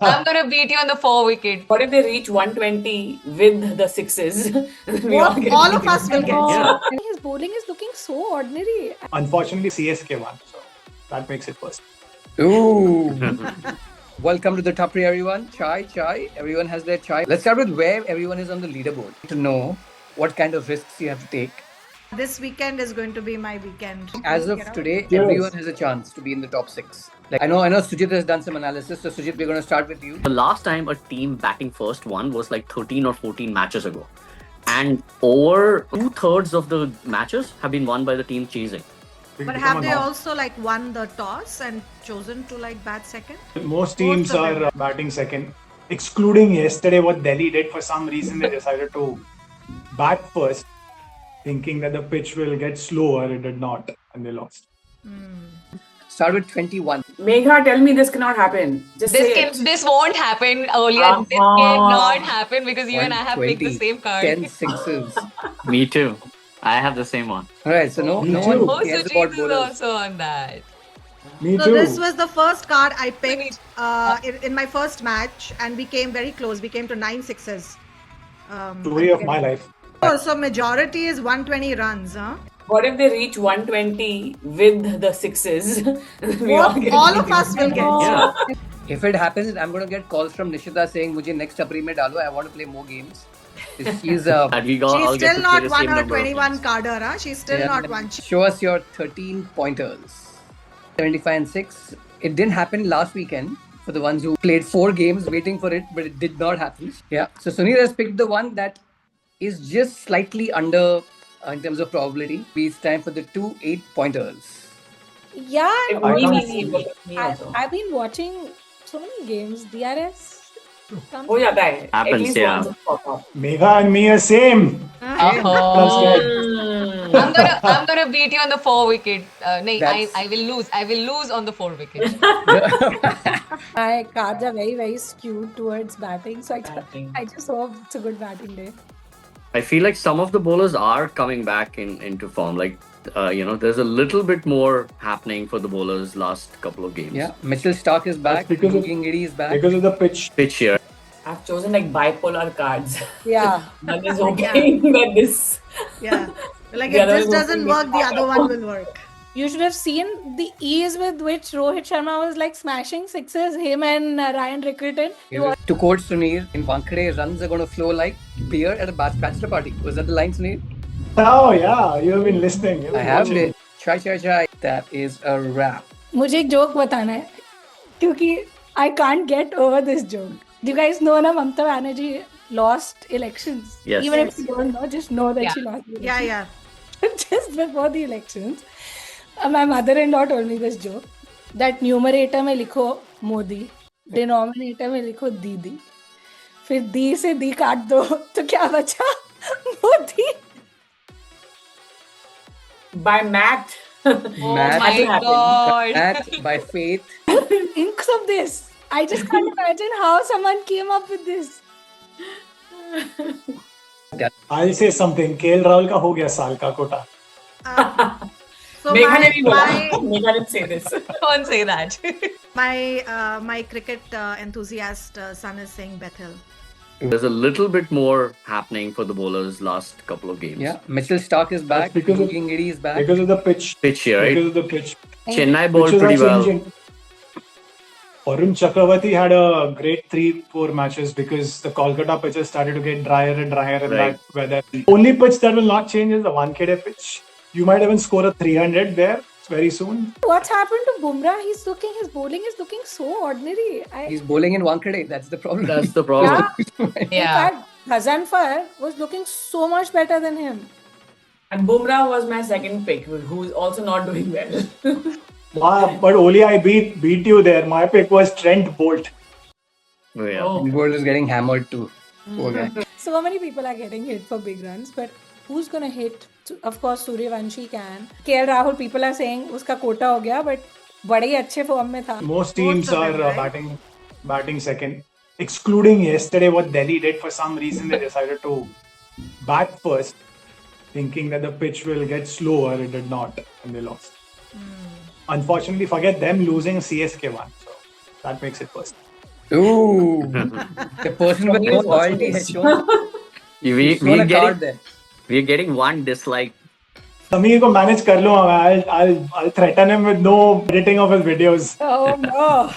I'm gonna beat you on the 4 wicket. What if they reach 120 with the sixes? We all get All of us will get. Yeah. His bowling is looking so ordinary. Unfortunately, CSK won, so that makes it worse. Ooh. Welcome to the Tapri, everyone. Chai. Everyone has their chai. Let's start with where everyone is on the leaderboard to know what kind of risks you have to take. This weekend is going to be my weekend. As of today, Yes. everyone has a chance to be in the top six. Like I know Sujit has done some analysis. So Sujit, we're going to start with you. The last time a team batting first won was like 13 or 14 matches ago. And over 2/3 of the matches have been won by the team chasing. But have they also won the toss and chosen to bat second? Most teams Most of are them. batting second, excluding yesterday what Delhi did. For some reason, they decided to bat first, thinking that the pitch will get slower. It did not, and they lost. Start with 21. Megha, tell me this cannot happen. Just say it. This won't happen earlier. This cannot happen because you and I have picked the 120, same card. 10 sixes. Me too. I have the same one. All right, so no Me one too. Oh, cares Sujit about is bowlers. also on that. Me So too. this was the first card I picked in my first match, and we came very close. We came to 9 sixes. Story of my life. Oh, so majority is 120 runs, huh? What if they reach 120 with the sixes? We all get. All of us will get. Yeah. If it happens, I'm going to get calls from Nishita saying, "Mujhe next Tapri mein dalo. I want to play more games." She's And we got, She's all get still to play not the won same her number of 21 games. carder, huh? She's still not won. Show us your 13 pointers. 75 and 6. It didn't happen last weekend for the ones who played 4 games waiting for it, but it did not happen. Yeah. So Sunil has picked the one that is just slightly under in terms of probability. It's time for the 2 8-pointers. Yeah, If I me, can't me, see me, me also. I've been watching so many games. DRS. comes- हो जाता है. At Happens, least yeah. once it pop up. Megha and me are same. Oh. I'm gonna beat you on the 4 wicket. No, That's- I will lose. I will lose on the 4 wicket. My cards are very, very skewed towards batting. So Batting. I just hope it's a good batting day. I feel like some of the bowlers are coming back into form. Like, there's a little bit more happening for the bowlers last couple of games. Yeah. Mitchell Stark is back. That's because of- Giri is back. Because of the pitch. Pitch here. I've chosen bipolar cards. Yeah. That is hoping that this. Yeah. Like The if other this is doesn't hoping work, the other one will work. You should have seen the ease with which Rohit Sharma was smashing sixes, him and Ryan Rickerton. To quote Sunil, in Wankhede, runs are going to flow like beer at a bachelor party. Was that the line, Sunil? Oh yeah, you have been listening. You've I been have watching. been. Chai. That is a wrap. मुझे एक joke बताना है क्योंकि I can't get over this joke. Do you guys know ना Mamata Banerjee lost elections? Yes. Even if you don't know, just know that she lost the Yeah, elections. yeah. Just before the elections, my mother-in-law told me this joke that numerator में लिखो Modi, denominator में लिखो दीदी, फिर दी से दी काट दो तो क्या बचा Modi. By math. Oh Math my happened. god. That by faith. Inks of this. I just can't imagine how someone came up with this. I'll say something. KL Rahul का हो गया साल का Kota. So Megha ne bhi bola. my Megha didn't say this. Don't say that. my cricket enthusiast son is saying Bethel. There's a little bit more happening for the bowlers last couple of games. Yeah. Mitchell Stark is back. That's because of- Giri is back. Because of the pitch. Pitch here, right? Because of the pitch. Chennai bowled Which is pretty also well. engine. Varun Chakravarti had a great 3-4 matches because the Kolkata pitches started to get drier and drier in Right. that weather. Only pitch that will not change is the Wankhede pitch. You might even score a 300 there very soon. What's happened to Bumrah? His bowling is looking so ordinary. He's bowling in Wankhede. That's the problem. That's the problem. In Yeah. fact, Hazanfar was looking so much better than him. And Bumrah was my second pick, who's also not doing well. Wow, but only I beat you there. My pick was Trent Bolt. Oh, yeah. Oh. Bolt is getting hammered too. Poor guy. So many people are getting hit for big runs, but who's gonna hit? Of course, Suryavanshi can. KL Rahul, people are saying uska quota ho gaya, but बड़े ही अच्छे form में था. Most teams Most of are them, right? batting second, excluding yesterday what Delhi did. For some reason, they decided to bat first, thinking that the pitch will get slower. It did not, and they lost. Unfortunately, forget them losing. CSK won, so that makes it worse. Ooh, the person with no Sameer is watching loyalty has this. shown. we Shown a card getting there. we're getting one dislike. Sameer को manage कर लूँगा मैं. I'll threaten him with no editing of his videos. Oh no.